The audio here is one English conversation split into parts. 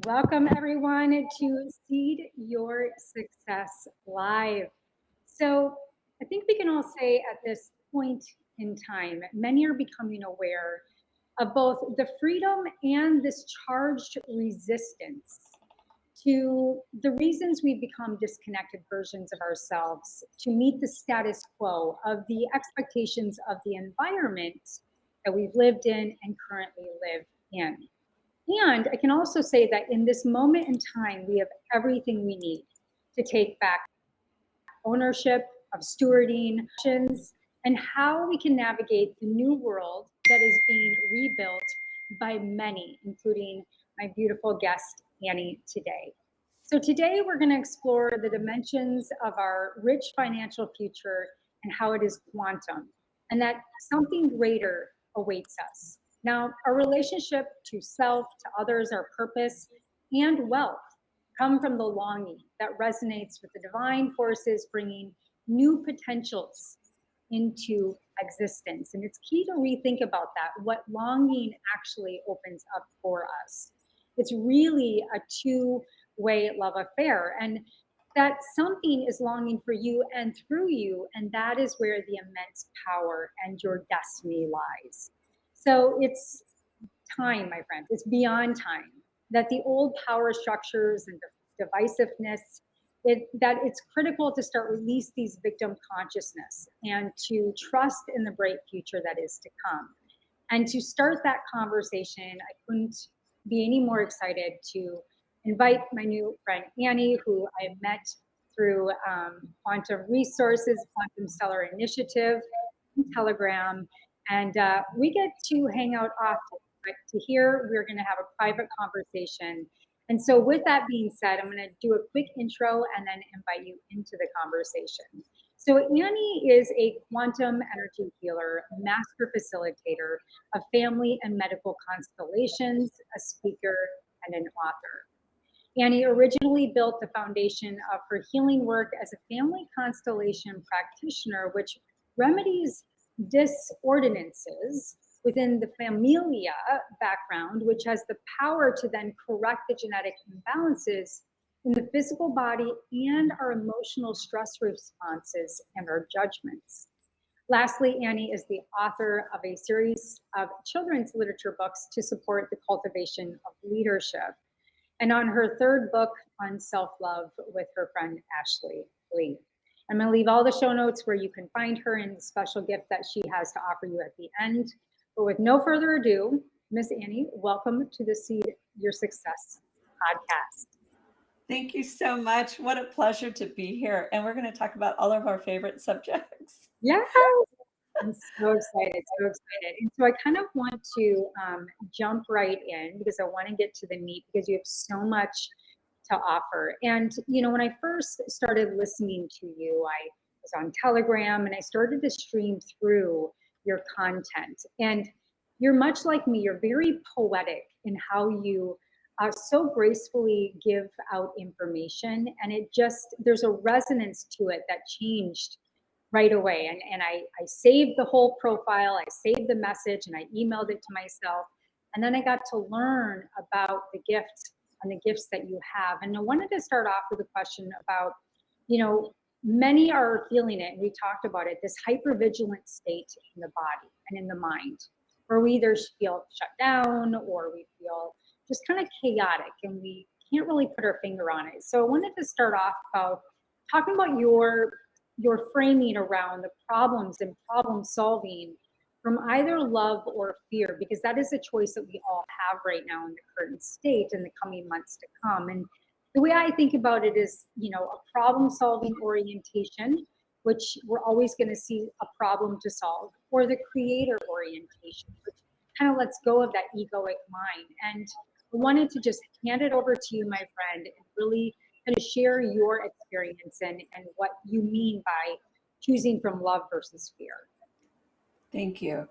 Welcome, everyone, to Seed Your Success Live. So, I think we can all say at this point in time, many are becoming aware of both the freedom and this charged resistance to the reasons we've become disconnected versions of ourselves to meet the status quo of the expectations of the environment that we've lived in and currently live in. And I can also say that in this moment in time, we have everything we need to take back ownership of stewarding and how we can navigate the new world that is being rebuilt by many, including my beautiful guest, Annie, today. So, today we're going to explore the dimensions of our rich financial future and how it is quantum, and that something greater awaits us. Now, our relationship to self, to others, our purpose, and wealth come from the longing that resonates with the divine forces bringing new potentials into existence. And it's key to rethink about that, what longing actually opens up for us. It's really a two-way love affair. And that something is longing for you and through you, and that is where the immense power and your destiny lies. So it's time, my friends. It's beyond time that the old power structures and divisiveness, that it's critical to start release these victim consciousness and to trust in the bright future that is to come. And to start that conversation, I couldn't be any more excited to invite my new friend Annie, who I met through Quantum Resources, Quantum Stellar Initiative, Telegram, and we get to hang out often. But to here, we're going to have a private conversation. And so, with that being said, I'm going to do a quick intro and then invite you into the conversation. So, Annie is a quantum energy healer, master facilitator of family and medical constellations, a speaker, and an author. Annie originally built the foundation of her healing work as a family constellation practitioner, which remedies disordinances within the familia background, which has the power to then correct the genetic imbalances in the physical body and our emotional stress responses and our judgments. Lastly, Annie is the author of a series of children's literature books to support the cultivation of leadership. And on her third book on self love with her friend Ashley Lee. I'm going to leave all the show notes where you can find her and the special gift that she has to offer you at the end. But with no further ado, Miss Annie, welcome to the Seed Your Success podcast. Thank you so much. What a pleasure to be here. And we're going to talk about all of our favorite subjects. Yeah, I'm so excited, so excited. And so I kind of want to jump right in because I want to get to the meat because you have so much to offer. And, you know, when I first started listening to you, I was on Telegram and I started to stream through your content. And you're much like me, you're very poetic in how you so gracefully give out information. And it just, there's a resonance to it that changed right away. And I saved the whole profile, I saved the message, and I emailed it to myself. And then I got to learn about the gifts and the gifts that you have. And I wanted to start off with a question about, you know, many are feeling it, and we talked about it, this hypervigilant state in the body and in the mind, where we either feel shut down or we feel just kind of chaotic and we can't really put our finger on it. So I wanted to start off about talking about your framing around the problems and problem solving from either love or fear, because that is a choice that we all have right now in the current state in the coming months to come. And the way I think about it is, you know, a problem solving orientation, which we're always going to see a problem to solve, or the creator orientation, which kind of lets go of that egoic mind. And I wanted to just hand it over to you, my friend, and really kind of share your experience and what you mean by choosing from love versus fear. Thank you.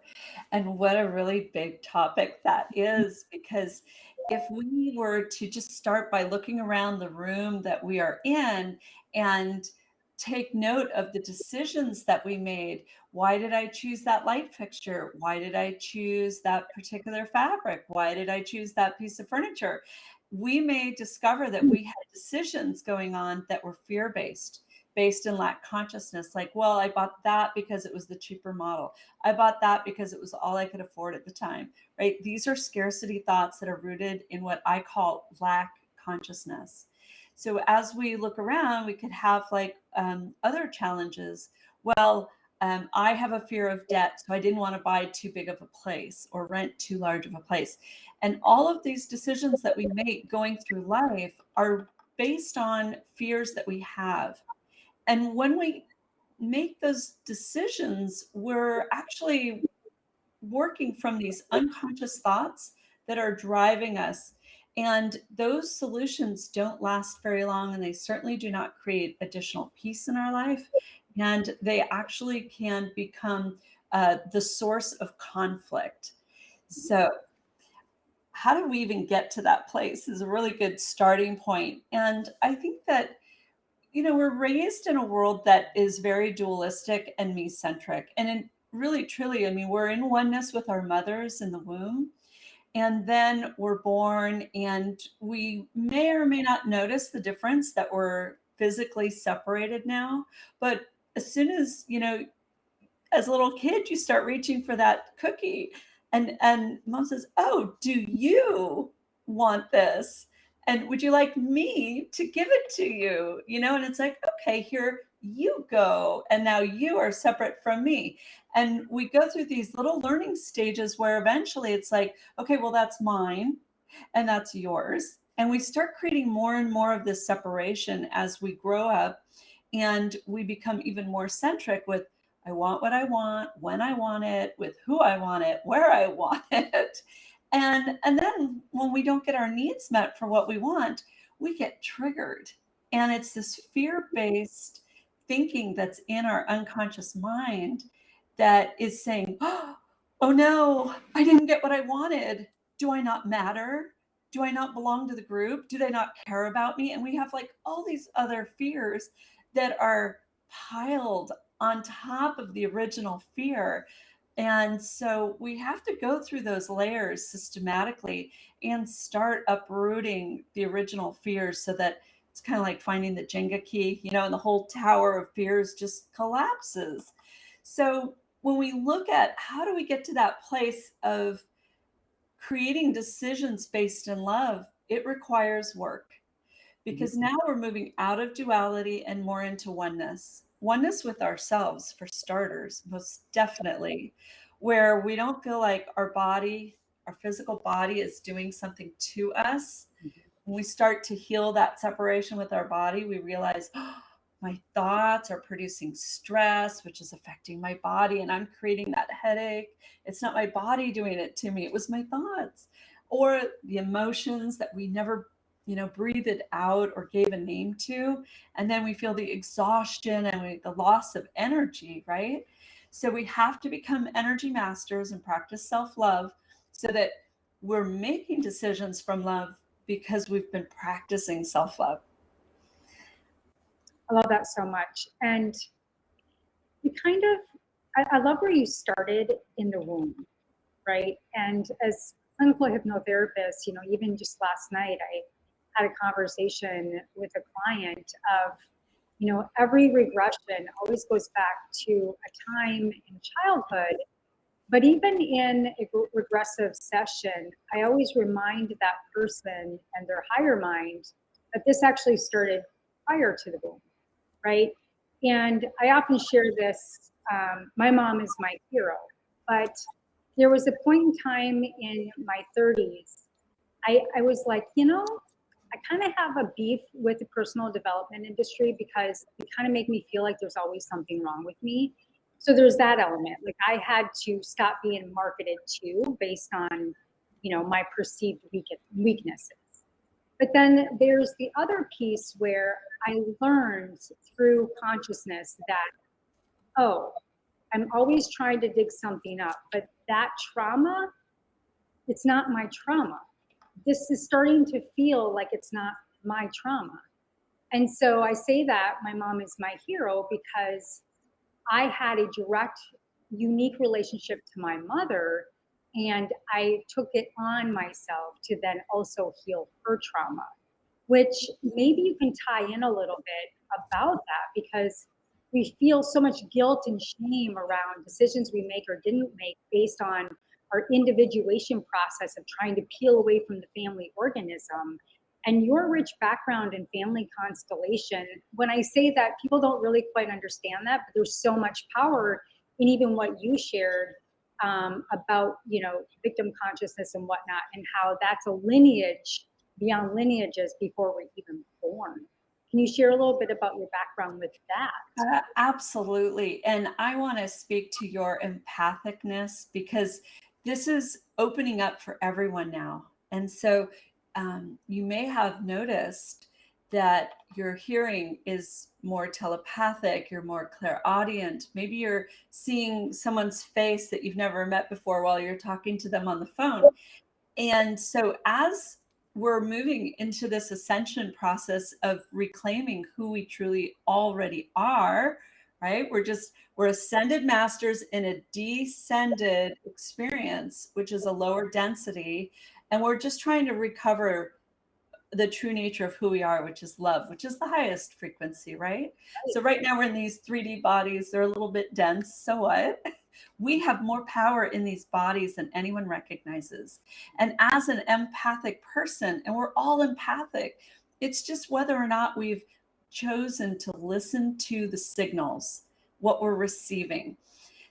And what a really big topic that is, because if we were to just start by looking around the room that we are in and take note of the decisions that we made. Why did I choose that light fixture? Why did I choose that particular fabric? Why did I choose that piece of furniture? we may discover that we had decisions going on that were fear based, based in lack consciousness. Like, well, I bought that because it was the cheaper model. I bought that because it was all I could afford at the time, right? These are scarcity thoughts that are rooted in what I call lack consciousness. So as we look around, we could have like other challenges. Well, I have a fear of debt, so I didn't want to buy too big of a place or rent too large of a place. And all of these decisions that we make going through life are based on fears that we have. And when we make those decisions, we're actually working from these unconscious thoughts that are driving us. And those solutions don't last very long, and they certainly do not create additional peace in our life. And they actually can become the source of conflict. So, how do we even get to that place is a really good starting point. And I think that, we're raised in a world that is very dualistic and me centric. And really, truly, I mean, we're in oneness with our mothers in the womb. And then we're born, and we may or may not notice the difference that we're physically separated now. But as soon as, as a little kid, you start reaching for that cookie, and mom says, "Oh, do you want this? And would you like me to give it to you?" And it's like, "Okay, here you go. And now you are separate from me." And we go through these little learning stages where eventually it's like, "Okay, well, that's mine and that's yours." And we start creating more and more of this separation as we grow up, and we become even more centric with, I want what I want, when I want it, with who I want it, where I want it. And then when we don't get our needs met for what we want, we get triggered. And it's this fear-based thinking that's in our unconscious mind that is saying, "Oh no, I didn't get what I wanted. Do I not matter? Do I not belong to the group? Do they not care about me?" And we have like all these other fears that are piled on top of the original fear. And so we have to go through those layers systematically and start uprooting the original fears so that it's kind of like finding the Jenga key, and the whole tower of fears just collapses. So when we look at how do we get to that place of creating decisions based in love, it requires work, Mhm. because now we're moving out of duality and more into oneness. Oneness with ourselves, for starters, most definitely, where we don't feel like our body, our physical body, is doing something to us. When we start to heal that separation with our body, we realize, oh, my thoughts are producing stress, which is affecting my body, and I'm creating that headache. It's not my body doing it to me, it was my thoughts. Or the emotions that we never, breathed out or gave a name to. And then we feel the exhaustion and the loss of energy, right? So we have to become energy masters and practice self love so that we're making decisions from love because we've been practicing self love. I love that so much. And you kind of, I love where you started in the womb, right? And as clinical hypnotherapist, even just last night, I had a conversation with a client of, every regression always goes back to a time in childhood. But even in a regressive session, I always remind that person and their higher mind that this actually started prior to the womb, right? And I often share this. My mom is my hero, but there was a point in time in my 30s, I was like, I kind of have a beef with the personal development industry because they kind of make me feel like there's always something wrong with me. So there's that element. Like I had to stop being marketed to based on, my perceived weaknesses. But then there's the other piece where I learned through consciousness that, oh, I'm always trying to dig something up, but that trauma, it's not my trauma. This is starting to feel like it's not my trauma. And so I say that my mom is my hero because I had a direct, unique relationship to my mother And I took it on myself to then also heal her trauma, which maybe you can tie in a little bit about that, because we feel so much guilt and shame around decisions we make or didn't make based on our individuation process of trying to peel away from the family organism. And your rich background in family constellation, when I say that, people don't really quite understand that, but there's so much power in even what you shared about, victim consciousness and whatnot, and how that's a lineage beyond lineages before we're even born. Can you share a little bit about your background with that? Absolutely. And I want to speak to your empathicness because this is opening up for everyone now. And so you may have noticed that your hearing is more telepathic, you're more clairaudient. Maybe you're seeing someone's face that you've never met before while you're talking to them on the phone. And so as we're moving into this ascension process of reclaiming who we truly already are, right? We're ascended masters in a descended experience, which is a lower density. And we're just trying to recover the true nature of who we are, which is love, which is the highest frequency, right? So right now we're in these 3D bodies. They're a little bit dense. So what? We have more power in these bodies than anyone recognizes. And as an empathic person, and we're all empathic, it's just whether or not we've chosen to listen to the signals, what we're receiving.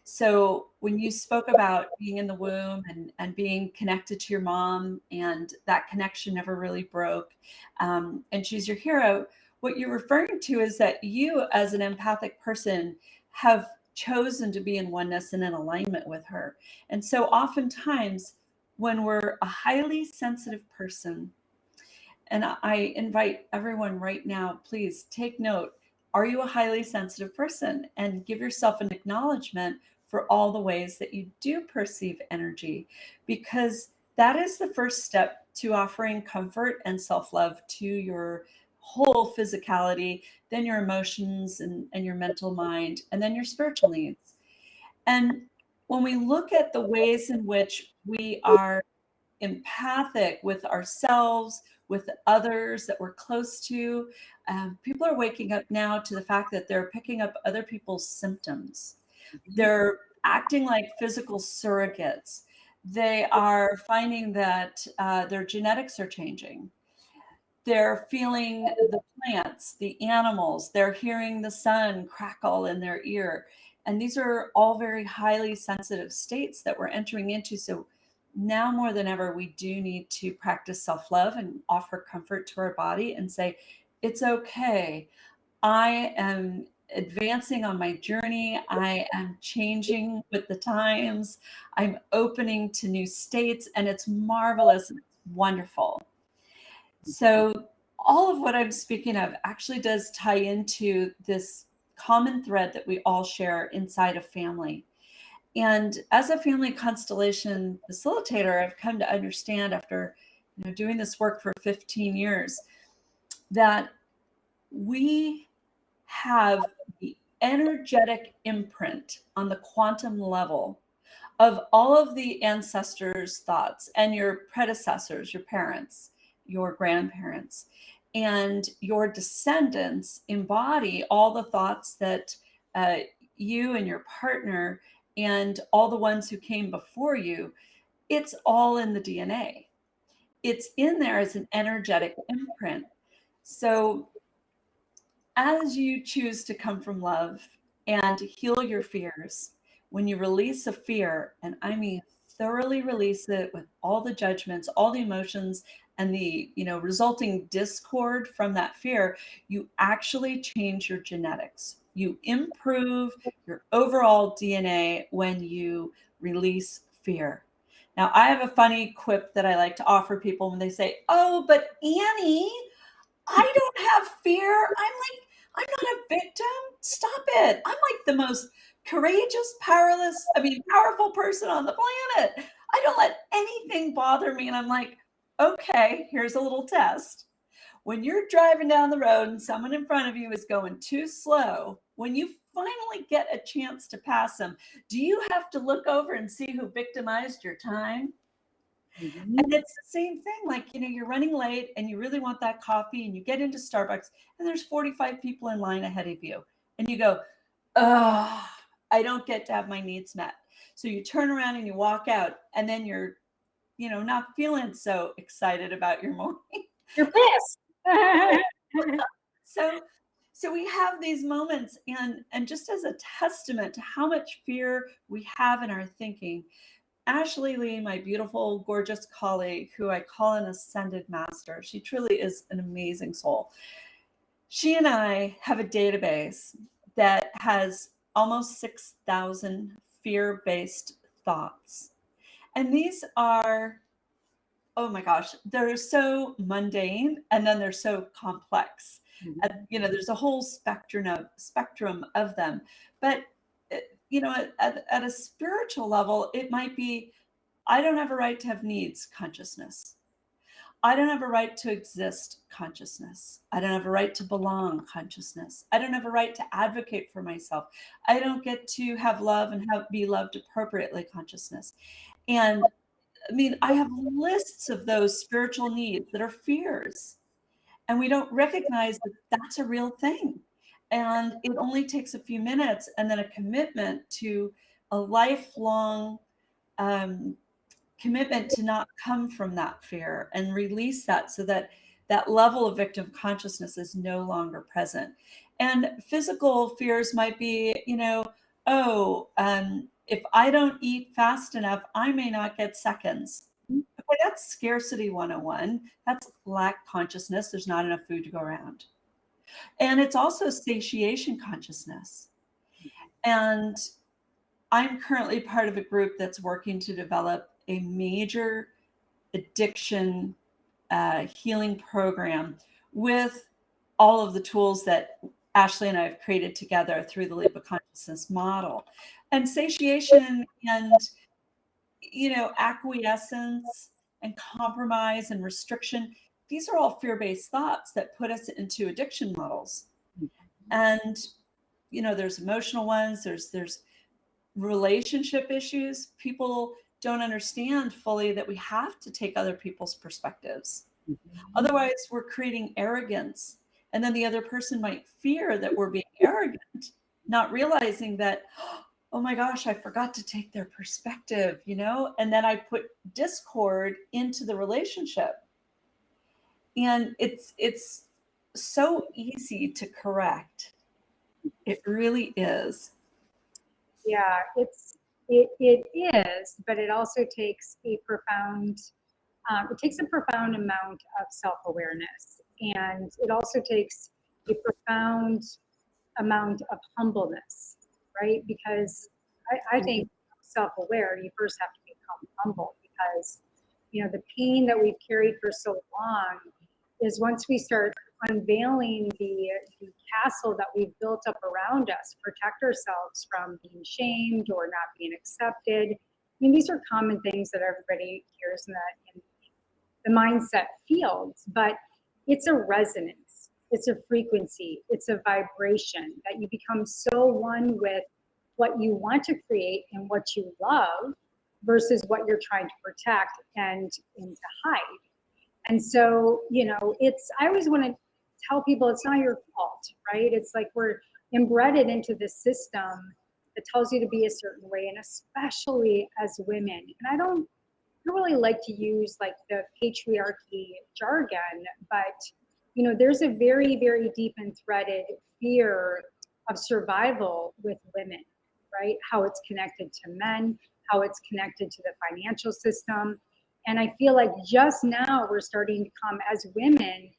So when you spoke about being in the womb and being connected to your mom, and that connection never really broke, and she's your hero, what you're referring to is that you, as an empathic person, have chosen to be in oneness and in alignment with her. And so oftentimes, when we're a highly sensitive person, and I invite everyone right now, please take note. Are you a highly sensitive person? And give yourself an acknowledgement for all the ways that you do perceive energy, because that is the first step to offering comfort and self love to your whole physicality, then your emotions and your mental mind, and then your spiritual needs. And when we look at the ways in which we are empathic with ourselves, with others that we're close to. People are waking up now to the fact that they're picking up other people's symptoms. They're acting like physical surrogates. They are finding that their genetics are changing. They're feeling the plants, the animals, they're hearing the sun crackle in their ear. And these are all very highly sensitive states that we're entering into. So now more than ever, we do need to practice self love and offer comfort to our body and say, it's okay. I am advancing on my journey. I am changing with the times. I'm opening to new states, and it's marvelous and it's wonderful. So, all of what I'm speaking of actually does tie into this common thread that we all share inside a family. And as a family constellation facilitator, I've come to understand after doing this work for 15 years that we have the energetic imprint on the quantum level of all of the ancestors' thoughts and your predecessors, your parents, your grandparents, and your descendants embody all the thoughts that uh, you and your partner and all the ones who came before you, it's all in the DNA. It's in there as an energetic imprint. So as you choose to come from love and heal your fears, when you release a fear, and I mean thoroughly release it with all the judgments, all the emotions, and the resulting discord from that fear, you actually change your genetics. You improve your overall DNA when you release fear. Now, I have a funny quip that I like to offer people when they say, "Oh, but Annie, I don't have fear. I'm not a victim. Stop it. I'm like the most courageous, powerful person on the planet. I don't let anything bother me." And I'm like, okay, here's a little test. When you're driving down the road and someone in front of you is going too slow, when you finally get a chance to pass them, do you have to look over and see who victimized your time? And Mhm. it's the same thing, like, you're running late and you really want that coffee and you get into Starbucks and there's 45 people in line ahead of you. And you go, oh, I don't get to have my needs met. So you turn around and you walk out and then you're, not feeling so excited about your morning. You're pissed. So so we have these moments, and just as a testament to how much fear we have in our thinking, Ashley Lee, my beautiful, gorgeous colleague, who I call an ascended master, she truly is an amazing soul. She and I have a database that has almost 6,000 fear based thoughts. And these are, oh my gosh, they're so mundane and then they're so complex. There's a whole spectrum of them. But at a spiritual level, it might be, I don't have a right to have needs consciousness. I don't have a right to exist consciousness. I don't have a right to belong consciousness. I don't have a right to advocate for myself. I don't get to have love and be loved appropriately consciousness. And I mean, I have lists of those spiritual needs that are fears, and we don't recognize that that's a real thing. And it only takes a few minutes and then a commitment to a lifelong um, commitment to not come from that fear and release that, so that that level of victim consciousness is no longer present. And physical fears might be, if I don't eat fast enough, I may not get seconds. Okay, that's scarcity 101. That's lack consciousness. There's not enough food to go around. And it's also satiation consciousness. And I'm currently part of a group that's working to develop a major addiction healing program with all of the tools that Ashley and I have created together through the leap of consciousness model. And satiation and, acquiescence and compromise and restriction, these are all fear-based thoughts that put us into addiction models. And, there's emotional ones, there's relationship issues. People don't understand fully that we have to take other people's perspectives. Otherwise, we're creating arrogance. And then the other person might fear that we're being arrogant, not realizing that, oh my gosh, I forgot to take their perspective, And then I put discord into the relationship. And it's so easy to correct. It really is. Yeah, it is, but it also takes a profound it takes a profound amount of self-awareness, and it also takes a profound amount of humbleness, right? Because I think self-aware, you first have to become humble, because the pain that we've carried for so long is, once we start unveiling the castle that we've built up around us, protect ourselves from being shamed or not being accepted. I mean, these are common things that everybody hears in the mindset fields, but it's a resonance, it's a frequency, it's a vibration that you become so one with what you want to create and what you love versus what you're trying to protect and to hide. And so, I always want to tell people it's not your fault, right? It's like we're embedded into the system that tells you to be a certain way, and especially as women. And I don't really like to use like the patriarchy jargon, but there's a very, very deep and threaded fear of survival with women, right? How it's connected to men, how it's connected to the financial system. And I feel like just now we're starting to come as women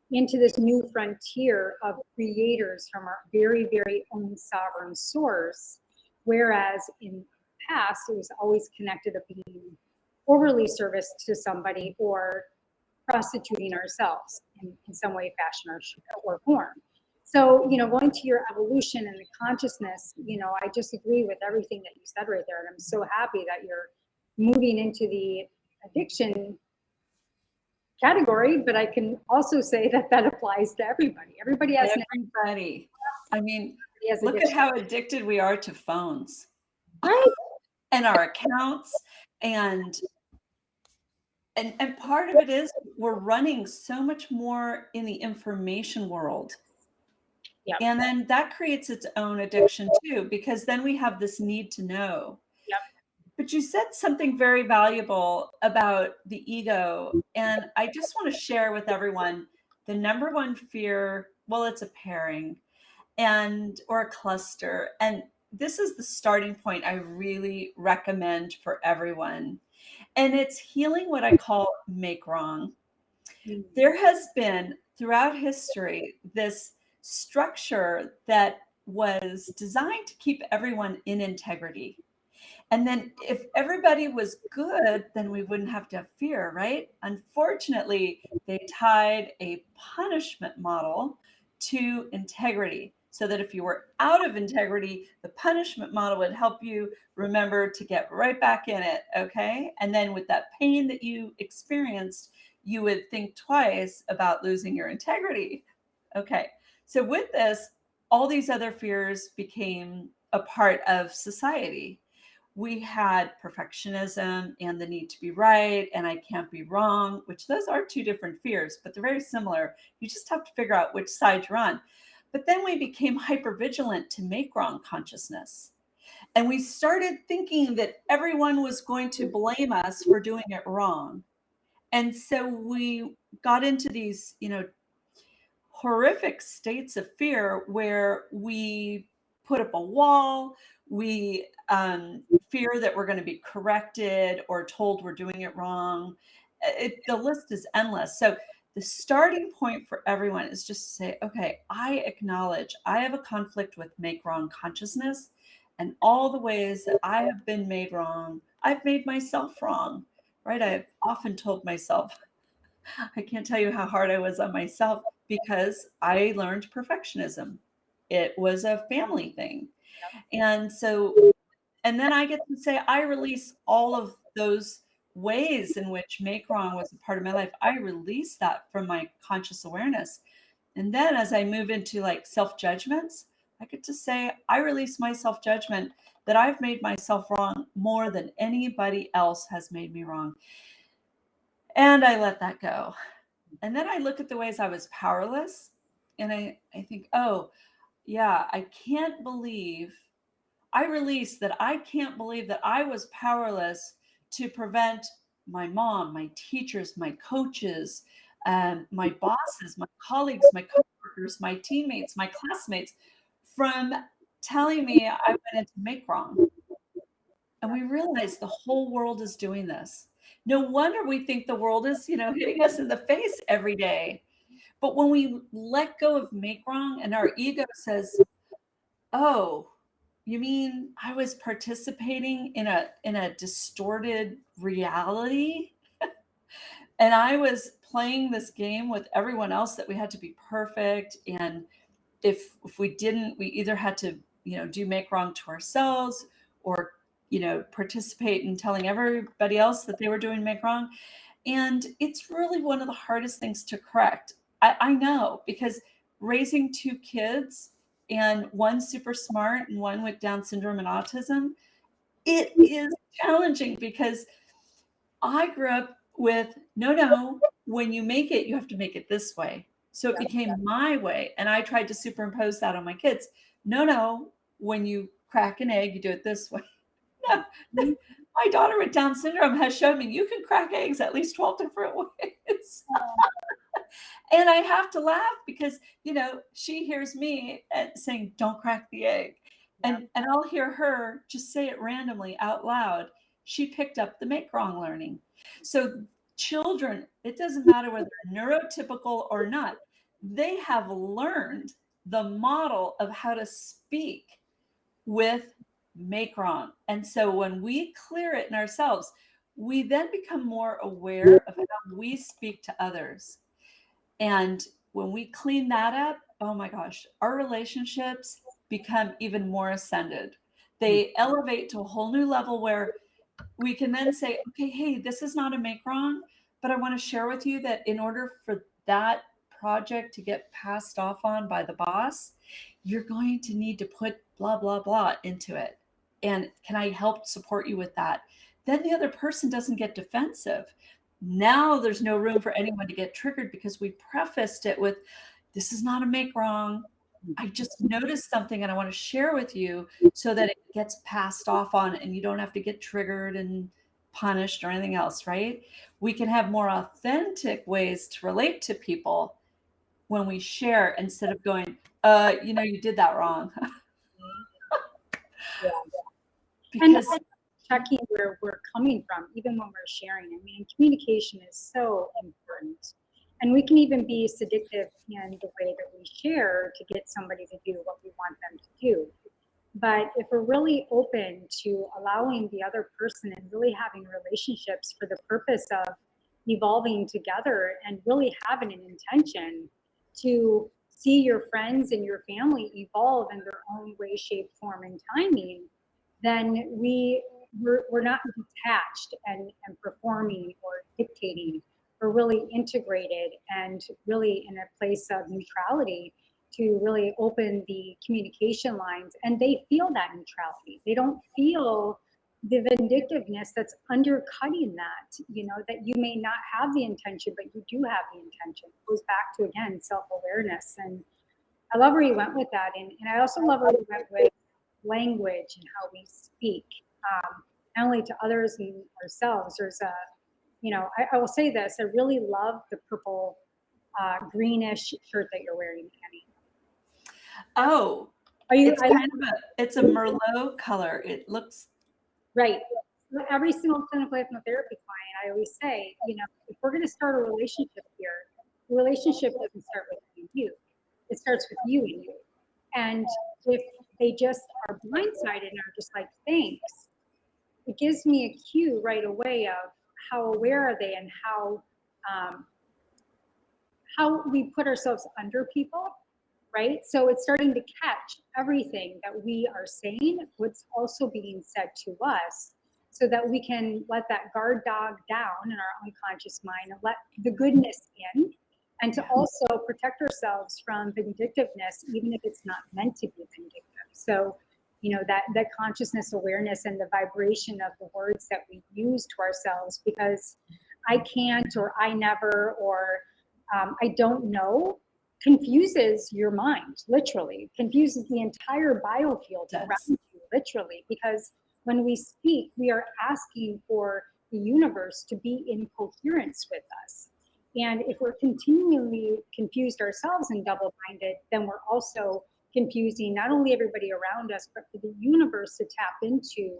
into this new frontier of creators from our very, very own sovereign source. Whereas in the past, it was always connected to being overly service to somebody or prostituting ourselves in some way, fashion, or form. So, going to your evolution and the consciousness, I just agree with everything that you said right there. And I'm so happy that you're moving into the addiction category, but I can also say that that applies to everybody. Everybody has an Everybody. I mean, He has Look at addiction. how addicted we are to phones Right? and our accounts, and part of it is we're running so much more in the information world. Yep. And then that creates its own addiction too, because then we have this need to know. Yep. But you said something very valuable about the ego. And I just want to share with everyone the number one fear. Well, it's a pairing and or a cluster. And this is the starting point I really recommend for everyone. And it's healing what I call make wrong. Mm. There has been throughout history this structure that was designed to keep everyone in integrity. And then if everybody was good, then we wouldn't have to have fear, right? Unfortunately, they tied a punishment model to integrity so that if you were out of integrity, the punishment model would help you remember to get right back in it. Okay. And then with that pain that you experienced, you would think twice about losing your integrity. Okay. So with this, all these other fears became a part of society. We had perfectionism and the need to be right and I can't be wrong, which those are two different fears, but they're very similar. You just have to figure out which side you're on. But then we became hypervigilant to make wrong consciousness. And we started thinking that everyone was going to blame us for doing it wrong. And so we got into these, horrific states of fear where we put up a wall, we fear that we're going to be corrected or told we're doing it wrong. The list is endless. So, the starting point for everyone is just to say, okay, I acknowledge I have a conflict with make wrong consciousness and all the ways that I have been made wrong. I've made myself wrong, right? I've often told myself, I can't tell you how hard I was on myself because I learned perfectionism. It was a family thing. And so, and then I get to say, I release all of those ways in which make wrong was a part of my life. I release that from my conscious awareness. And then as I move into like self judgments, I get to say, I release my self judgment that I've made myself wrong more than anybody else has made me wrong. And I let that go. And then I look at the ways I was powerless and I think, oh, yeah, I released that I can't believe that I was powerless to prevent my mom, my teachers, my coaches, my bosses, my colleagues, my coworkers, my teammates, my classmates from telling me I went into make wrong. And we realize the whole world is doing this. No wonder we think the world is, hitting us in the face every day. But when we let go of make wrong and our ego says, "Oh, you mean I was participating in a distorted reality and I was playing this game with everyone else that we had to be perfect and if we didn't, we either had to, do make wrong to ourselves or, participate in telling everybody else that they were doing make wrong." And it's really one of the hardest things to correct. I know because raising two kids and one super smart and one with Down syndrome and autism, it is challenging because I grew up with no, no, when you make it, you have to make it this way. So it became my way. And I tried to superimpose that on my kids. No, no, when you crack an egg, you do it this way. No, Mhm. my daughter with Down syndrome has shown me you can crack eggs at least 12 different ways. Oh, And I have to laugh because, she hears me saying, "Don't crack the egg." yeah. And I'll hear her just say it randomly out loud. She picked up the make wrong learning. So children, it doesn't matter whether they're neurotypical or not, they have learned the model of how to speak with make wrong. And so when we clear it in ourselves, we then become more aware of how we speak to others. And when we clean that up, oh my gosh, our relationships become even more ascended. Mm. They elevate to a whole new level where we can then say, okay, hey, this is not a make wrong, but I want to share with you that in order for that project to get passed off on by the boss, you're going to need to put blah, blah, blah into it. And can I help support you with that? Then the other person doesn't get defensive. Now there's no room for anyone to get triggered because we prefaced it with, this is not a make wrong. I just noticed something and I want to share with you so that it gets passed off on and you don't have to get triggered and punished or anything else, right? We can have more authentic ways to relate to people when we share instead of going, you did that wrong. Yeah. And Because checking where we're coming from, even when we're sharing. I mean, communication is so important. And we can even be seductive in the way that we share to get somebody to do what we want them to do. But if we're really open to allowing the other person and really having relationships for the purpose of evolving together and really having an intention to see your friends and your family evolve in their own way, shape, form, and timing, then we're not detached and performing or dictating. We're really integrated and really in a place of neutrality to really open the communication lines, and they feel that neutrality. They don't feel the vindictiveness that's undercutting that, that you may not have the intention, but you do have the intention. It goes back to, again, self-awareness. And I love where you went with that. And I also love where you went with language and how we speak, not only to others and ourselves. There's I will say this, I really love the purple greenish shirt that you're wearing, Kenny. oh, Are you, it's kind of it's a Merlot color. It looks right? Every single clinical hypnotherapy client, I always say, if we're going to start a relationship here, the relationship doesn't start with you. It starts with you and you. And if they just are blindsided and are just like, thanks, it gives me a cue right away of how aware are they and um, how we put ourselves under people, right? So it's starting to catch everything that we are saying, what's also being said to us, so that we can let that guard dog down in our unconscious mind and let the goodness in, and to also protect ourselves from vindictiveness, even if it's not meant to be vindictive. So, that consciousness awareness and the vibration of the words that we use to ourselves, because I can't, or I never, or I don't know, confuses your mind, literally, confuses the entire biofield around you, literally, because when we speak, we are asking for the universe to be in coherence with us. And if we're continually confused ourselves and double-minded, then we're also confusing not only everybody around us, but for the universe to tap into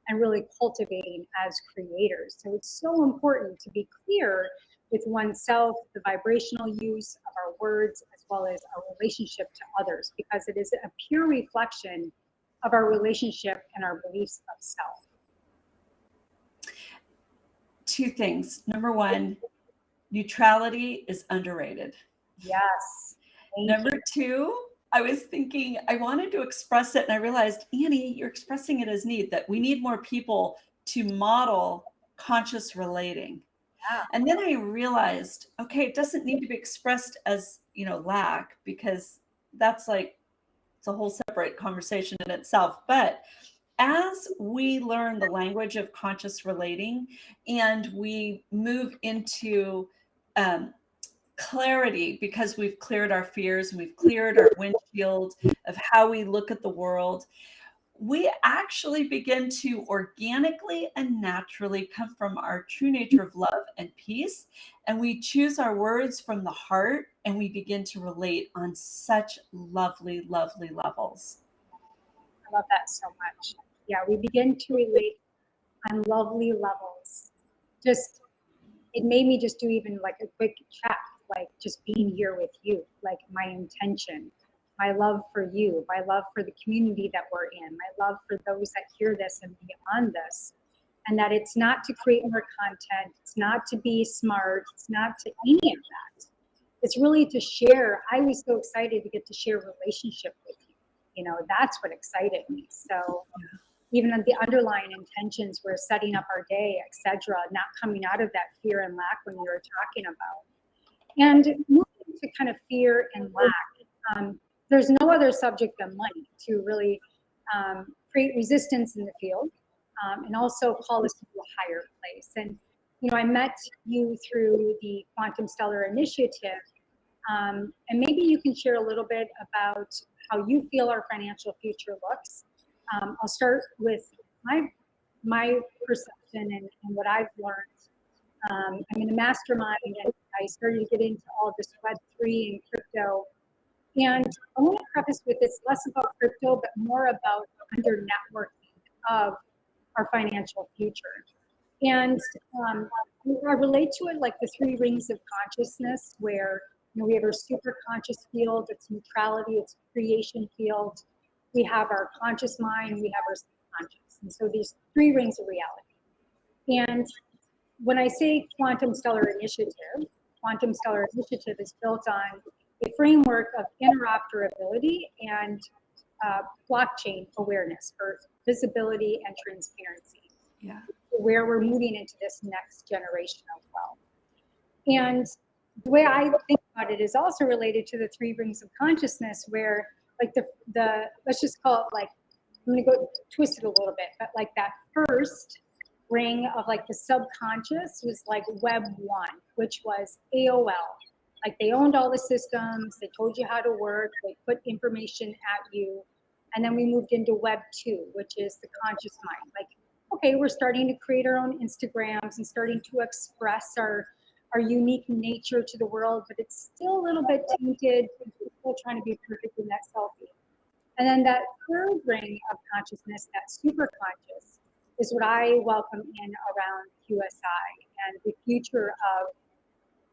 and really cultivating as creators. So it's so important to be clear with oneself, the vibrational use of our words, as well as our relationship to others, because it is a pure reflection of our relationship and our beliefs of self. two things. Number one, neutrality is underrated. Yes. Number two, I was thinking I wanted to express it, and I realized, Annie, you're expressing it as need, that we need more people to model conscious relating. Yeah. And then I realized, okay, it doesn't need to be expressed as, lack, because that's like, it's a whole separate conversation in itself. But as we learn the language of conscious relating and we move into clarity, because we've cleared our fears and we've cleared our windshield of how we look at the world, we actually begin to organically and naturally come from our true nature of love and peace. And we choose our words from the heart and we begin to relate on such lovely, lovely levels. I love that so much. Yeah, we begin to relate on lovely levels. Just, it made me just do even like a quick check, like just being here with you, like my intention, my love for you, my love for the community that we're in, my love for those that hear this and beyond this. And that it's not to create more content, it's not to be smart, it's not to any of that. It's really to share. I was so excited to get to share relationship with you. That's what excited me. So even the underlying intentions were setting up our day, etc., not coming out of that fear and lack when you were talking about. And moving to kind of fear and lack. There's no other subject than money to really create resistance in the field, and also call us to a higher place. And I met you through the Quantum Stellar Initiative, and maybe you can share a little bit about how you feel our financial future looks. I'll start with my perception and what I've learned. I'm in a mastermind, and I started to get into all this Web3 and crypto. And I want to preface with it's less about crypto, but more about under networking of our financial future. And I relate to it like the three rings of consciousness, where we have our super conscious field, it's neutrality, it's creation field. We have our conscious mind, we have our subconscious. And so these three rings of reality. And when I say Quantum Stellar Initiative is built on a framework of interoperability and blockchain awareness for visibility and transparency. Yeah. Where we're moving into this next generation of wealth. And the way I think about it is also related to the three rings of consciousness, where like the let's just call it like, I'm gonna go twist it a little bit, but like that first ring of like the subconscious was like Web 1, which was AOL. Like they owned all the systems, they told you how to work, they put information at you. And then we moved into Web 2, which is the conscious mind. Like, okay, we're starting to create our own Instagrams and starting to express our unique nature to the world, but it's still a little bit tainted. We're still trying to be perfect in that selfie. And then that third ring of consciousness, that super conscious, is what I welcome in around QSI and the future of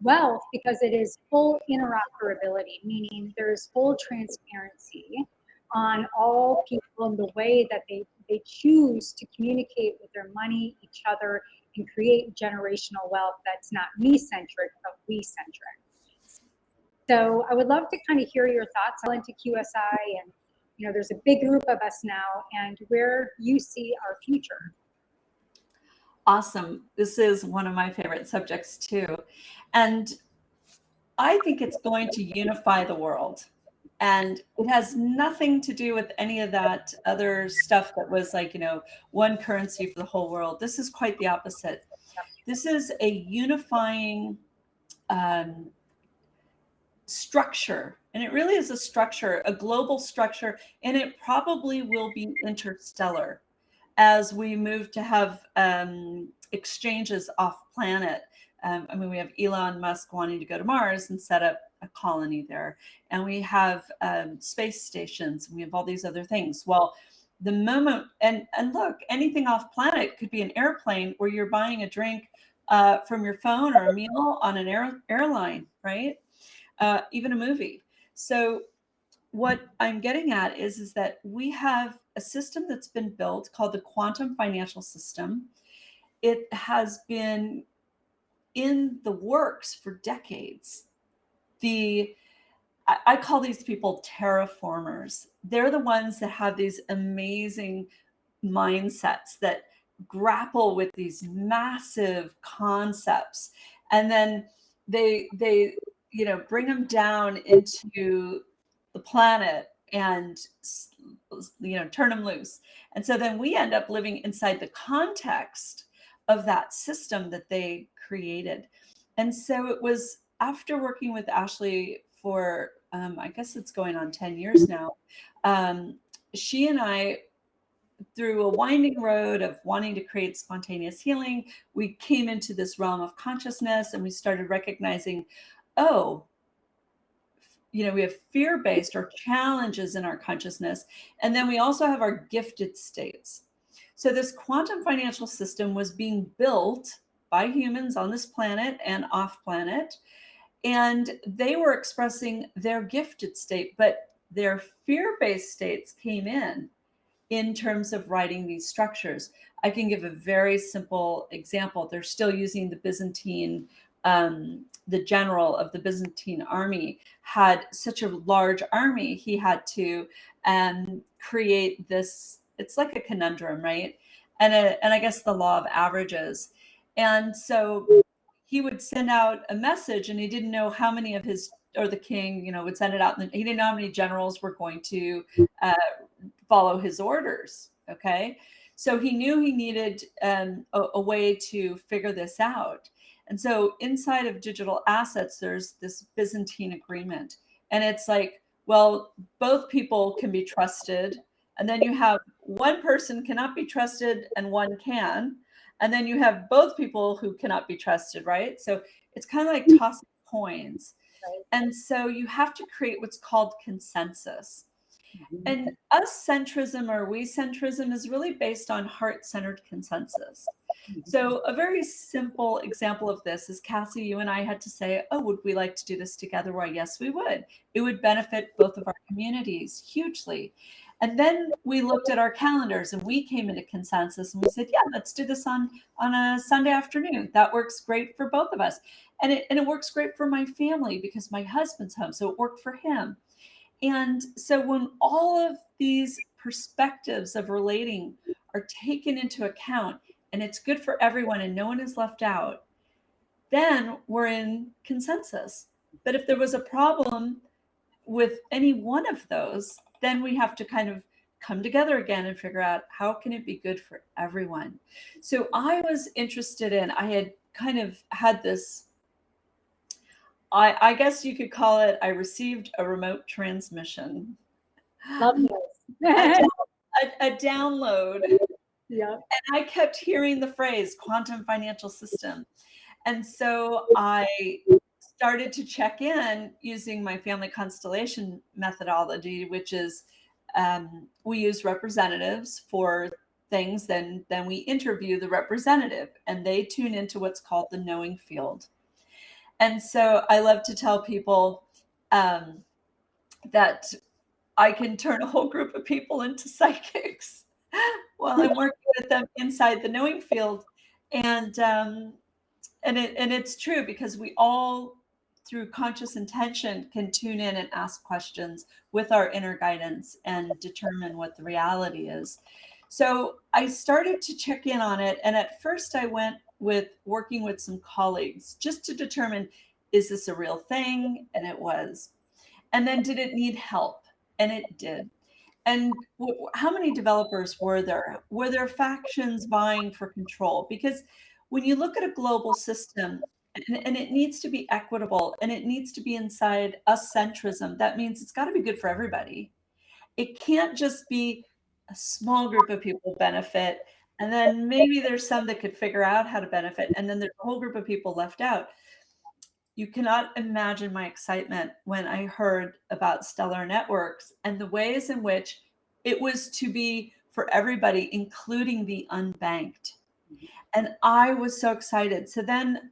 wealth, because it is full interoperability, meaning there's full transparency on all people in the way that they choose to communicate with their money, each other, and create generational wealth that's not me-centric, but we-centric. So I would love to kind of hear your thoughts on into QSI, and there's a big group of us now, and where you see our future. Awesome. This is one of my favorite subjects too. And I think it's going to unify the world. And it has nothing to do with any of that other stuff that was like, one currency for the whole world. This is quite the opposite. This is a unifying structure. And it really is a structure, a global structure, and it probably will be interstellar as we move to have exchanges off planet. We have Elon Musk wanting to go to Mars and set up a colony there. And we have space stations. We have all these other things. Well, the moment, and look, anything off planet could be an airplane where you're buying a drink from your phone, or a meal on an airline, right? Even a movie. So what I'm getting at is that we have a system that's been built called the quantum financial system. It has been in the works for decades. I call these people terraformers. They're the ones that have these amazing mindsets that grapple with these massive concepts, and then they bring them down into the planet and turn them loose. And so then we end up living inside the context of that system that they created. And so it was after working with Ashley for I guess it's going on 10 years now. She and I, through a winding road of wanting to create spontaneous healing, we came into this realm of consciousness, and we started recognizing, oh, we have fear-based or challenges in our consciousness. And then we also have our gifted states. So this quantum financial system was being built by humans on this planet and off planet. And they were expressing their gifted state, but their fear-based states came in terms of writing these structures. I can give a very simple example. They're still using the Byzantine, the general of the Byzantine army had such a large army, he had to create this, it's like a conundrum, right? And I guess the law of averages. And so he would send out a message, and he didn't know how many of his or the king, would send it out, and he didn't know how many generals were going to uh, follow his orders. Okay. So he knew he needed a way to figure this out. And so inside of digital assets, there's this Byzantine agreement. And it's like, well, both people can be trusted. And then you have one person cannot be trusted and one can. And then you have both people who cannot be trusted, right? So it's kind of like tossing coins. Right. And so you have to create what's called consensus. Mhm. And us centrism or we centrism is really based on heart centered consensus. So, a very simple example of this is Cassie, you and I had to say, oh, would we like to do this together? Why, yes, we would. It would benefit both of our communities hugely. And then we looked at our calendars and we came into consensus and we said, yeah, let's do this on a Sunday afternoon. That works great for both of us. And it works great for my family because my husband's home. So it worked for him. And so when all of these perspectives of relating are taken into account and it's good for everyone and no one is left out, then we're in consensus. But if there was a problem with any one of those, then we have to kind of come together again and figure out how can it be good for everyone. So I was interested in, I had kind of had this, I guess you could call it, I received a remote transmission, Love a, this. a download. Yeah. And I kept hearing the phrase quantum financial system. And so I started to check in using my family constellation methodology, which is we use representatives for things, then we interview the representative and they tune into what's called the knowing field. And so I love to tell people that I can turn a whole group of people into psychics while I'm working with them inside the knowing field. And it's true because we all, through conscious intention, can tune in and ask questions with our inner guidance and determine what the reality is. So I started to check in on it. And at first I went with working with some colleagues just to determine, is this a real thing? And it was. And then did it need help? And it did. And how many developers were there? Were there factions vying for control? Because when you look at a global system, and it needs to be equitable and it needs to be inside us centrism, that means it's got to be good for everybody. It can't just be a small group of people benefit, and then maybe there's some that could figure out how to benefit, and then there's a whole group of people left out. You cannot imagine my excitement when I heard about Stellar Networks and the ways in which it was to be for everybody, including the unbanked. And I was so excited. So then,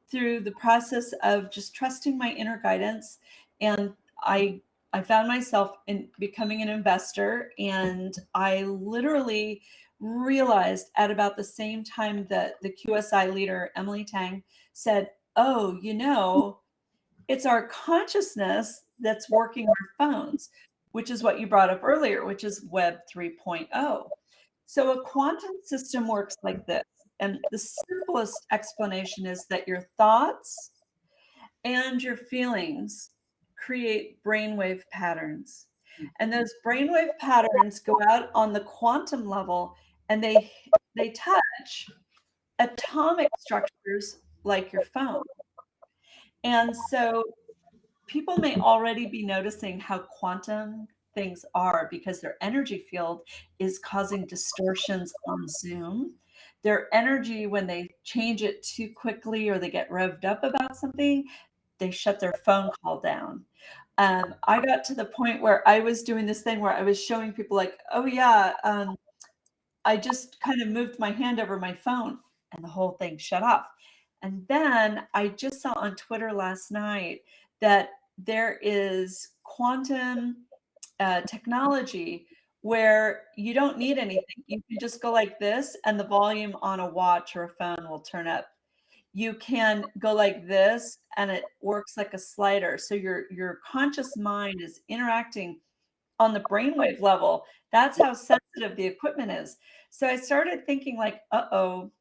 through the process of just trusting my inner guidance, and I found myself in becoming an investor, and I literally realized at about the same time that the QSI leader Emily Tang said, oh, it's our consciousness that's working our phones, which is what you brought up earlier, which is Web 3.0. So a quantum system works like this. And the simplest explanation is that your thoughts and your feelings create brainwave patterns. And those brainwave patterns go out on the quantum level and they touch atomic structures like your phone. And so people may already be noticing how quantum things are because their energy field is causing distortions on Zoom. Their energy, when they change it too quickly or they get revved up about something, they shut their phone call down. I got to the point where I was doing this thing where I was showing people, like, oh, yeah, I just kind of moved my hand over my phone and the whole thing shut off. And then I just saw on Twitter last night that there is quantum technology where you don't need anything. You can just go like this, and the volume on a watch or a phone will turn up. You can go like this, and it works like a slider. So your conscious mind is interacting on the brainwave level. That's how sensitive the equipment is. So I started thinking like, uh-oh,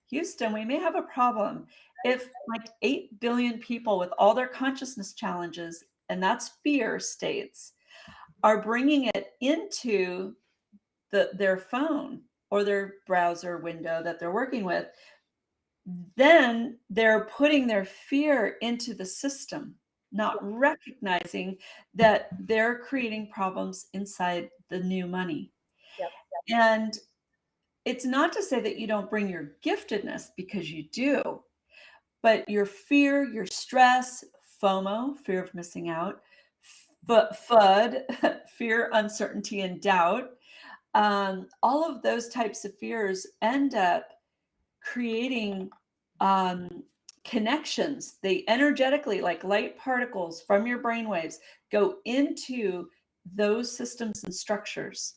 Houston, we may have a problem. if like 8 billion people with all their consciousness challenges, and that's fear states, are bringing it into their phone or their browser window that they're working with, then they're putting their fear into the system, not recognizing that they're creating problems inside the new money. Yep. And it's not to say that you don't bring your giftedness, because you do, but your fear, your stress, FOMO, fear of missing out, FUD, fear, uncertainty, and doubt, all of those types of fears end up creating um, connections. They energetically, like light particles from your brainwaves, go into those systems and structures,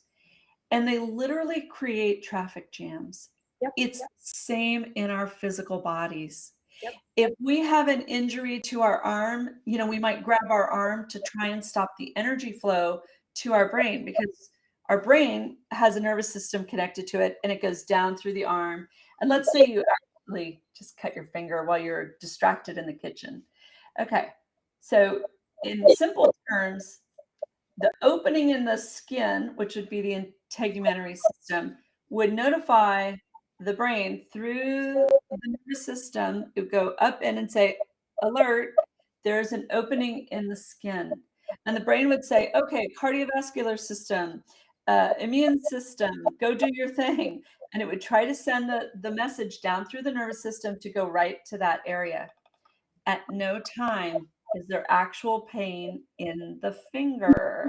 and they literally create traffic jams. Yep. It's the same in our physical bodies. Yep. If we have an injury to our arm, we might grab our arm to try and stop the energy flow to our brain, because our brain has a nervous system connected to it, and it goes down through the arm. And let's say you actually just cut your finger while you're distracted in the kitchen. Okay. So in simple terms, the opening in the skin, which would be the integumentary system, would notify the brain through the nervous system. It would go up in and say, alert, there's an opening in the skin. And the brain would say, okay, cardiovascular system, immune system, go do your thing. And it would try to send the message down through the nervous system to go right to that area. At no time is there actual pain in the finger.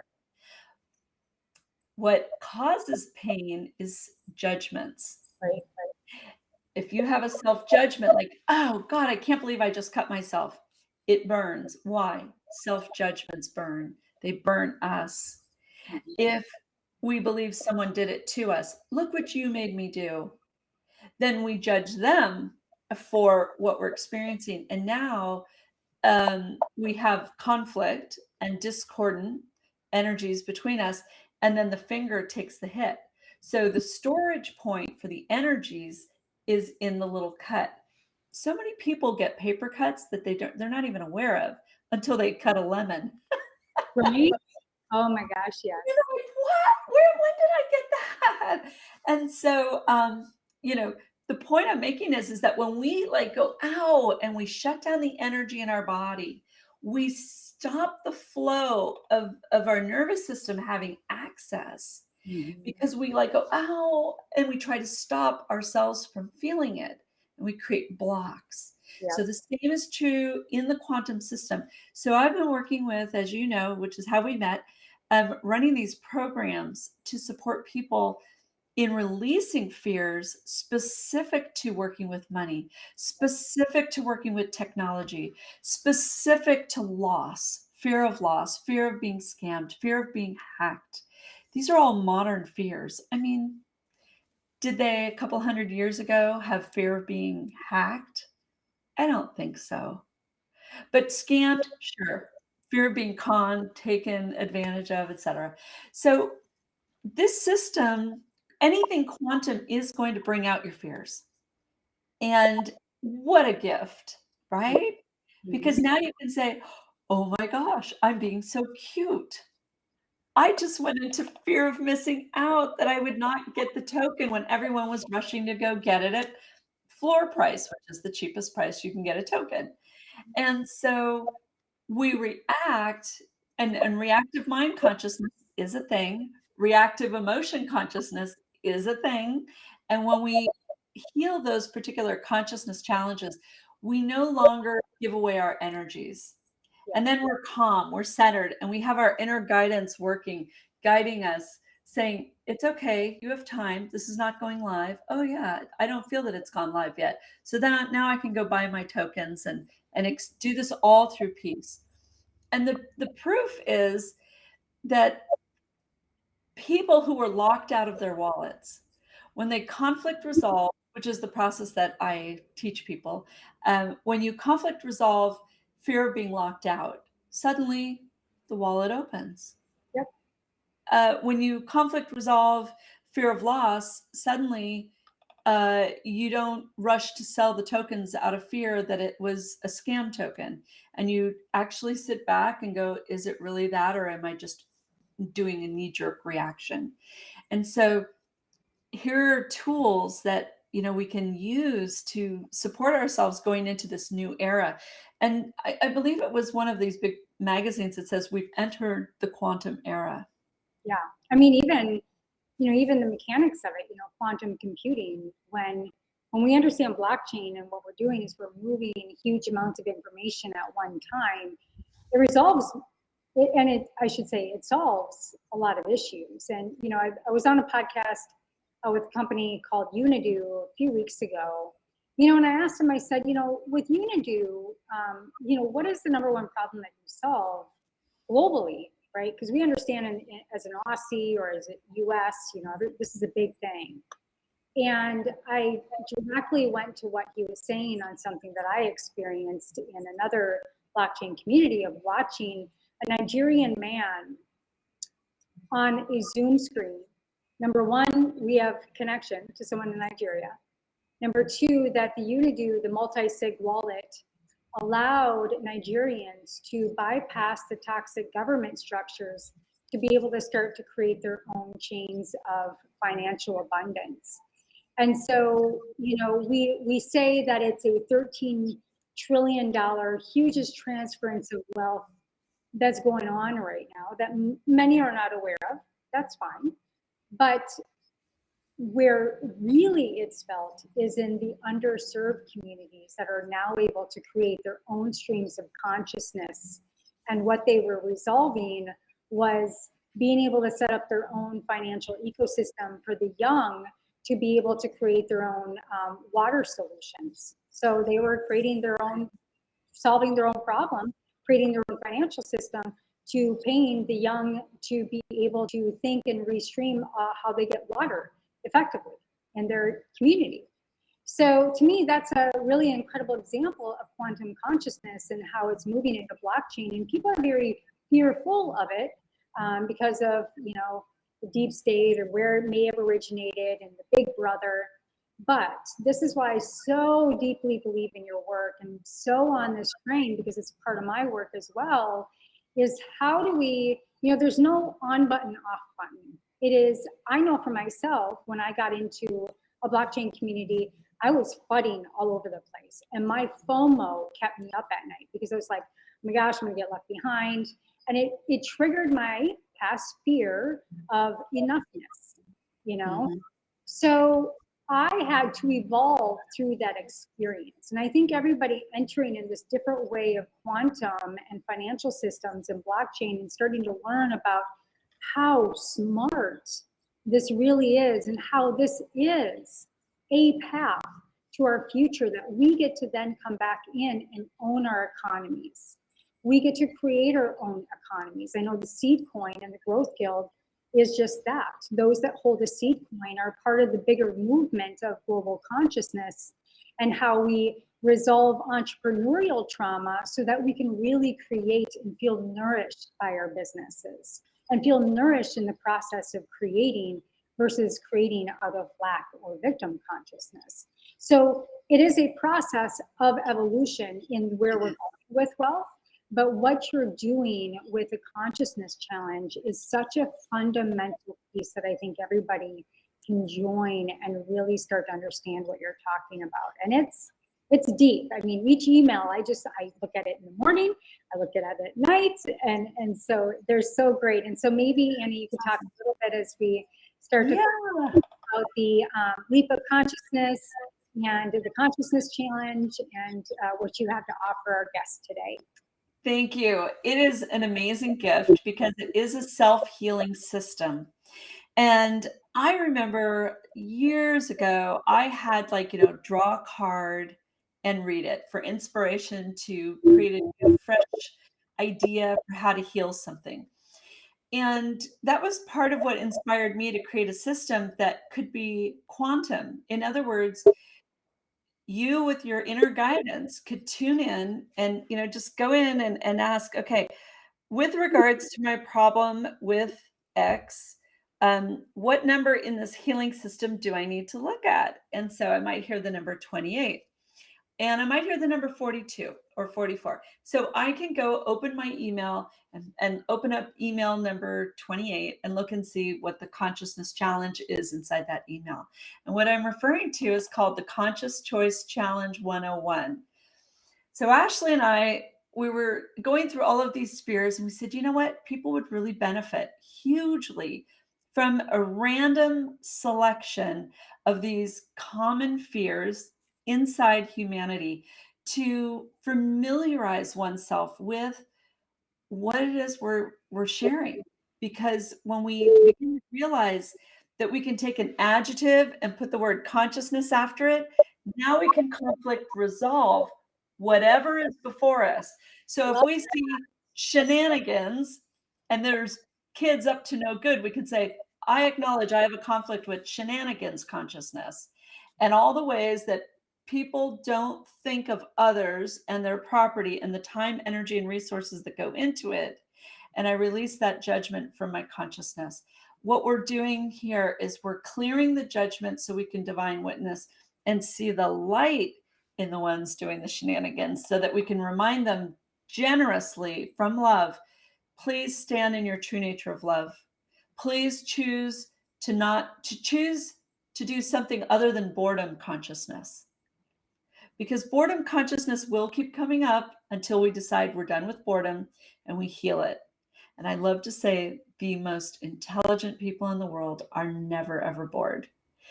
What causes pain is judgments. Right. If you have a self-judgment like, "Oh god, I can't believe I just cut myself," it burns. Why? Self-judgments burn. They burn us. If we believe someone did it to us, "Look what you made me do," then we judge them for what we're experiencing. And now we have conflict and discordant energies between us, and then the finger takes the hit. So the storage point for the energies is in the little cut. So many people get paper cuts that they're not even aware of until they cut a lemon. Right? Oh my gosh, You're yes. like, what? When did I get that? And so, the point I'm making is that when we like go, ow, and we shut down the energy in our body, we stop the flow of our nervous system having access, Mhm. because we like go, ow, and we try to stop ourselves from feeling it, and we create blocks. Yep. So the same is true in the quantum system. So I've been working with, as you know, which is how we met, running these programs to support people in releasing fears specific to working with money, specific to working with technology, specific to loss, fear of being scammed, fear of being hacked. These are all modern fears. I mean, did they a couple hundred years ago have fear of being hacked? I don't think so. But scammed, sure. Fear of being conned, taken advantage of, etc. So this system, anything quantum is going to bring out your fears. And what a gift, right? Because Mhm. now you can say, oh my gosh, I'm being so cute. I just went into fear of missing out that I would not get the token when everyone was rushing to go get it at floor price, which is the cheapest price you can get a token. And so we react, and reactive mind consciousness is a thing, reactive emotion consciousness is a thing, and when we heal those particular consciousness challenges, we no longer give away our energies. Yep. And then we're calm, we're centered, and we have our inner guidance working, guiding us, saying, "It's okay, you have time. This is not going live. Oh yeah, I don't feel that it's gone live yet. So then now I can go buy my tokens and do this all through peace." And the proof is that people who were locked out of their wallets, when they conflict resolve, which is the process that I teach people, when you conflict resolve fear of being locked out, suddenly the wallet opens. Yep. When you conflict resolve fear of loss, suddenly you don't rush to sell the tokens out of fear that it was a scam token. And you actually sit back and go, is it really that? Or am I just doing a knee jerk reaction? And so here are tools that we can use to support ourselves going into this new era. And I believe it was one of these big magazines that says we've entered the quantum era. Yeah. I mean, even the mechanics of it, quantum computing, when we understand blockchain and what we're doing is we're moving huge amounts of information at one time, it resolves it, and I should say it solves a lot of issues. And I was on a podcast with a company called Unido a few weeks ago. And I asked them, I said, with Unido, what is the number one problem that you solve globally, right? Because we understand as an Aussie or as a US, this is a big thing. And I directly went to what he was saying on something that I experienced in another blockchain community of watching a Nigerian man on a Zoom screen. Number one, we have connection to someone in Nigeria. Number two, that the Unido, the multi-sig wallet, allowed Nigerians to bypass the toxic government structures to be able to start to create their own chains of financial abundance. And so, we say that it's a $13 trillion hugest transference of wealth that's going on right now that many are not aware of. That's fine. But where really it's felt is in the underserved communities that are now able to create their own streams of consciousness. And what they were resolving was being able to set up their own financial ecosystem for the young to be able to create their own water solutions. So they were creating their own, solving their own problem, creating their own financial system to paying the young to be able to think and restream how they get water effectively in their community. So to me, that's a really incredible example of quantum consciousness and how it's moving into blockchain. And people are very fearful of it because of the deep state or where it may have originated and the big brother. But this is why I so deeply believe in your work and so on this train, because it's part of my work as well, is how do we, there's no on button, off button. It is, I know for myself, when I got into a blockchain community, I was fudding all over the place. And my FOMO kept me up at night because I was like, oh my gosh, I'm gonna get left behind. And it triggered my past fear of enoughness, you know? Mhm. So I had to evolve through that experience. And I think everybody entering in this different way of quantum and financial systems and blockchain and starting to learn about how smart this really is and how this is a path to our future that we get to then come back in and own our economies. We get to create our own economies. I know the Seed Coin and the Growth Guild is just that. Those that hold a seed coin are part of the bigger movement of global consciousness and how we resolve entrepreneurial trauma so that we can really create and feel nourished by our businesses and feel nourished in the process of creating versus creating out of lack or victim consciousness. So it is a process of evolution in where we're going with wealth. But what you're doing with the consciousness challenge is such a fundamental piece that I think everybody can join and really start to understand what you're talking about. And it's deep. I mean, each email, I look at it in the morning, I look at it at night, and so they're so great. And so maybe Annie, you could talk a little bit as we start to Yeah. talk about the leap of consciousness and the consciousness challenge and what you have to offer our guests today. Thank you. It is an amazing gift because it is a self-healing system. And I remember years ago, I had draw a card and read it for inspiration to create a new, fresh idea for how to heal something. And that was part of what inspired me to create a system that could be quantum. In other words, you with your inner guidance could tune in and just go in and ask, okay, with regards to my problem with X, what number in this healing system do I need to look at? And so I might hear the number 28. And I might hear the number 42 or 44. So I can go open my email and open up email number 28 and look and see what the consciousness challenge is inside that email. And what I'm referring to is called the Conscious Choice Challenge 101. So Ashley and I, we were going through all of these spheres and we said, you know what? People would really benefit hugely from a random selection of these common fears inside humanity to familiarize oneself with what it is we're sharing. Because when we begin to realize that we can take an adjective and put the word consciousness after it, now we can conflict resolve whatever is before us. So if Love we see shenanigans and there's kids up to no good, we can say, I acknowledge I have a conflict with shenanigans consciousness and all the ways that people don't think of others and their property and the time, energy, and resources that go into it. And I release that judgment from my consciousness. What we're doing here is we're clearing the judgment so we can divine witness and see the light in the ones doing the shenanigans so that we can remind them generously from love, please stand in your true nature of love. Please choose to choose to do something other than boredom consciousness, because boredom consciousness will keep coming up until we decide we're done with boredom and we heal it. And I love to say the most intelligent people in the world are never, ever bored.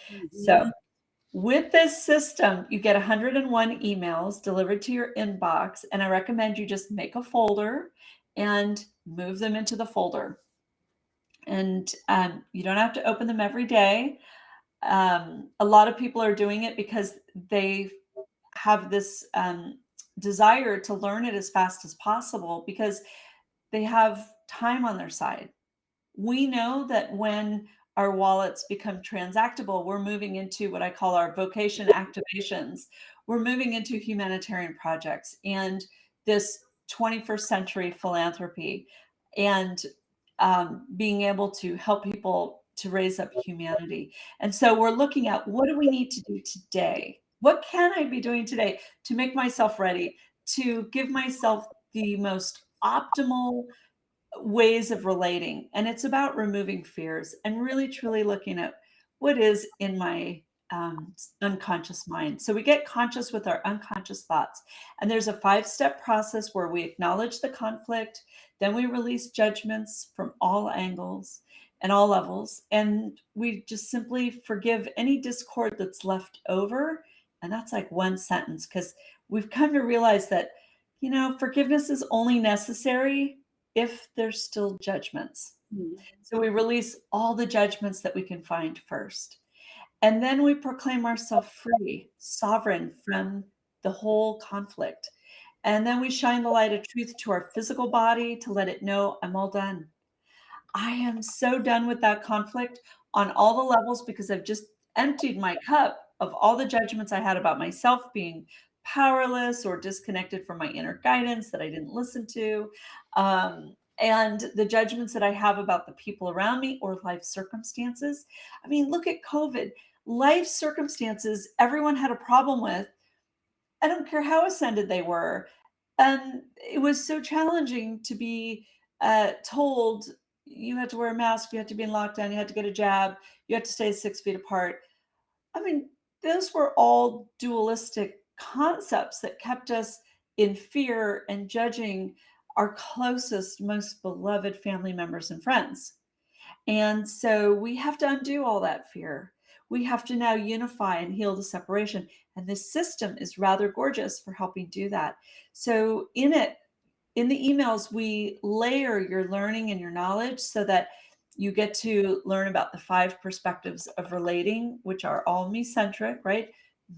Mhm. So, with this system, you get 101 emails delivered to your inbox. And I recommend you just make a folder and move them into the folder. And you don't have to open them every day. A lot of people are doing it because they have this desire to learn it as fast as possible because they have time on their side. We know that when our wallets become transactable, we're moving into what I call our vocation activations. We're moving into humanitarian projects and this 21st century philanthropy and being able to help people to raise up humanity. And so we're looking at what do we need to do today? What can I be doing today to make myself ready, to give myself the most optimal ways of relating? And it's about removing fears and really truly looking at what is in my unconscious mind. So we get conscious with our unconscious thoughts. And there's a 5-step process where we acknowledge the conflict, then we release judgments from all angles and all levels. And we just simply forgive any discord that's left over. And that's like one sentence because we've come to realize that, forgiveness is only necessary if there's still judgments. Mhm. So we release all the judgments that we can find first. And then we proclaim ourselves free, sovereign from the whole conflict. And then we shine the light of truth to our physical body to let it know I'm all done. I am so done with that conflict on all the levels because I've just emptied my cup of all the judgments I had about myself being powerless or disconnected from my inner guidance that I didn't listen to, and the judgments that I have about the people around me or life circumstances. I mean, look at COVID. Life circumstances everyone had a problem with. I don't care how ascended they were. And it was so challenging to be told you had to wear a mask, you had to be in lockdown, you had to get a jab, you had to stay 6 feet apart. I mean, those were all dualistic concepts that kept us in fear and judging our closest, most beloved family members and friends. And so we have to undo all that fear. We have to now unify and heal the separation. And this system is rather gorgeous for helping do that. So in the emails, we layer your learning and your knowledge so that you get to learn about the 5 perspectives of relating, which are all me centric, right?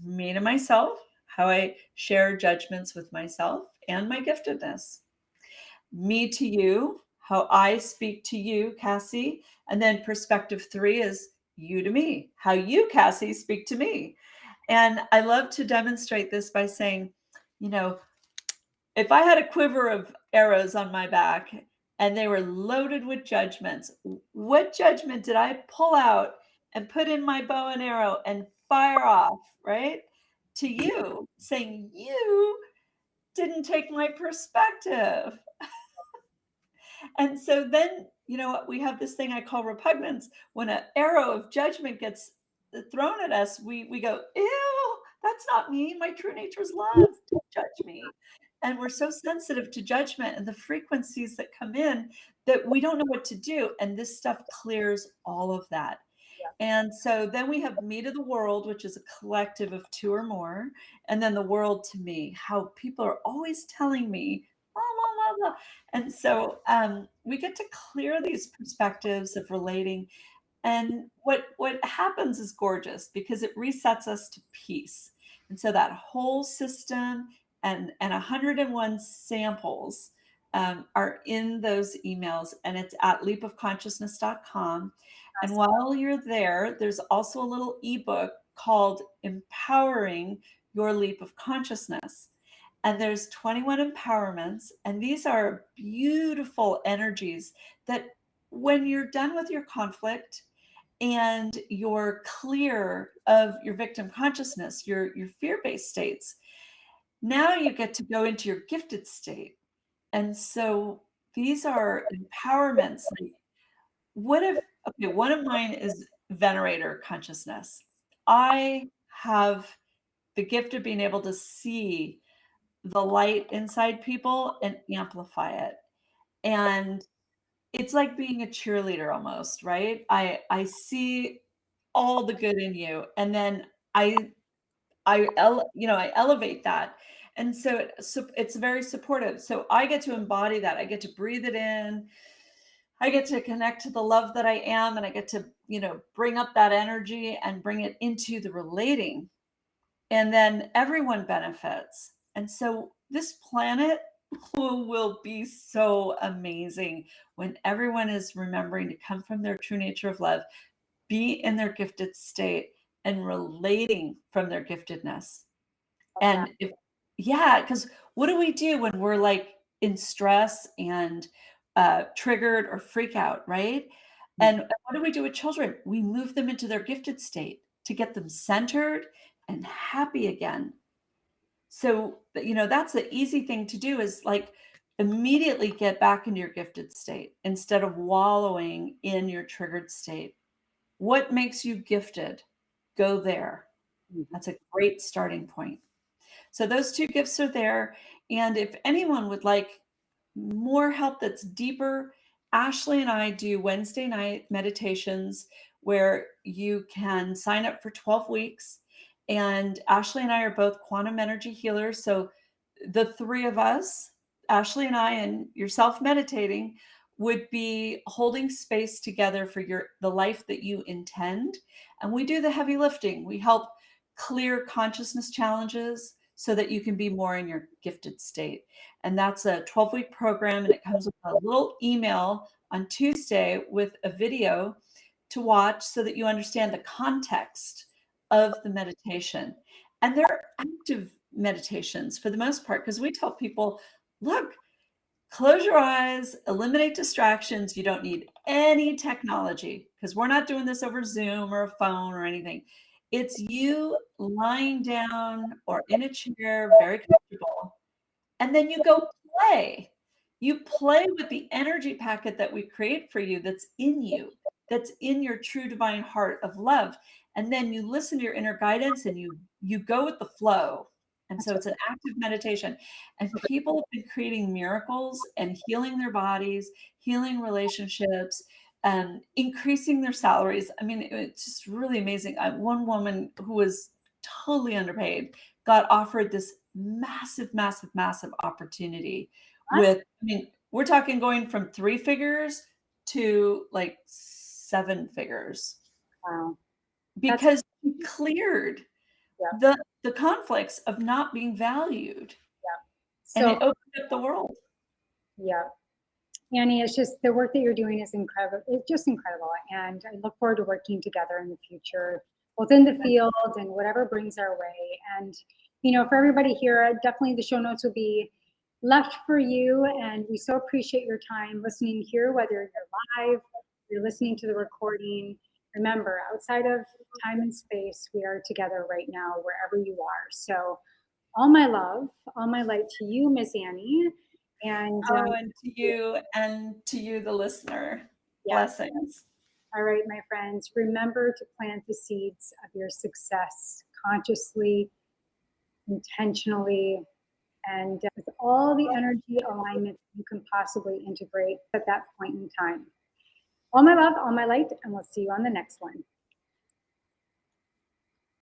Me to myself, how I share judgments with myself, and my giftedness. Me to you, how I speak to you, Cassie. And then perspective 3 is you to me, how you, Cassie, speak to me. And I love to demonstrate this by saying, you know, if I had a quiver of arrows on my back and they were loaded with judgments. What judgment did I pull out and put in my bow and arrow and fire off, right? To you, saying, "You didn't take my perspective." And so then, we have this thing I call repugnance. When an arrow of judgment gets thrown at us, we go, "Ew, that's not me. My true nature is love. Don't judge me." And we're so sensitive to judgment and the frequencies that come in that we don't know what to do. And this stuff clears all of that. Yeah. And so then we have me to the world, which is a collective of two or more, and then the world to me, how people are always telling me, blah, blah, blah, blah. And so we get to clear these perspectives of relating. And what happens is gorgeous because it resets us to peace. And so that whole system and 101 samples are in those emails, and it's at leapofconsciousness.com. And Awesome. while you're there, there's also a little ebook called Empowering Your Leap of Consciousness. And there's 21 empowerments, and these are beautiful energies that when you're done with your conflict and you're clear of your victim consciousness, your fear-based states, now you get to go into your gifted state. And so these are empowerments. Like, what if, okay, one of mine is venerator consciousness. I have the gift of being able to see the light inside people and amplify it. And it's like being a cheerleader almost, right? I see all the good in you, and then I elevate that. And so it's very supportive. So I get to embody that. I get to breathe it in. I get to connect to the love that I am, and I get to, bring up that energy and bring it into the relating, and then everyone benefits. And so this planet will be so amazing when everyone is remembering to come from their true nature of love, be in their gifted state, and relating from their giftedness. Love that. And if yeah, because what do we do when we're, like, in stress and, triggered or freak out, right? And Mhm. what do we do with children? We move them into their gifted state to get them centered and happy again. So, that's the easy thing to do is, like, immediately get back into your gifted state instead of wallowing in your triggered state. What makes you gifted? Go there. Mhm. That's a great starting point. So those 2 gifts are there, and if anyone would like more help that's deeper, Ashley and I do Wednesday night meditations where you can sign up for 12 weeks, and Ashley and I are both quantum energy healers, so the 3 of us, Ashley and I and yourself meditating, would be holding space together for the life that you intend, and we do the heavy lifting. We help clear consciousness challenges so that you can be more in your gifted state. And that's a 12-week program, and it comes with a little email on Tuesday with a video to watch so that you understand the context of the meditation. And they're active meditations for the most part, because we tell people, look, close your eyes, eliminate distractions. You don't need any technology because we're not doing this over Zoom or a phone or anything. It's you lying down or in a chair, very comfortable, and then you go play. You play with the energy packet that we create for you that's in you, that's in your true divine heart of love. And then you listen to your inner guidance and you go with the flow. And That's so it's an active meditation. And people have been creating miracles and healing their bodies, healing relationships, increasing their salaries. I mean, it's just really amazing. One woman who was totally underpaid got offered this massive, massive, massive opportunity awesome. with, I mean, we're talking going from 3 figures to like 7 figures Wow. That's because he cleared yeah, the conflicts of not being valued, yeah. and it So opened up the world. yeah. Annie, it's just the work that you're doing is incredible. It's just incredible. And I look forward to working together in the future, both in the field and whatever brings our way. And, for everybody here, definitely the show notes will be left for you. And we so appreciate your time listening here, whether you're live, you're listening to the recording. Remember, outside of time and space, we are together right now, wherever you are. So, all my love, all my light to you, Miss Annie. And Oh, and to you, the listener. yes, Blessings. all right, my friends, remember to plant the seeds of your success consciously, intentionally, and with all the energy alignment you can possibly integrate at that point in time. All my love, all my light, and we'll see you on the next one.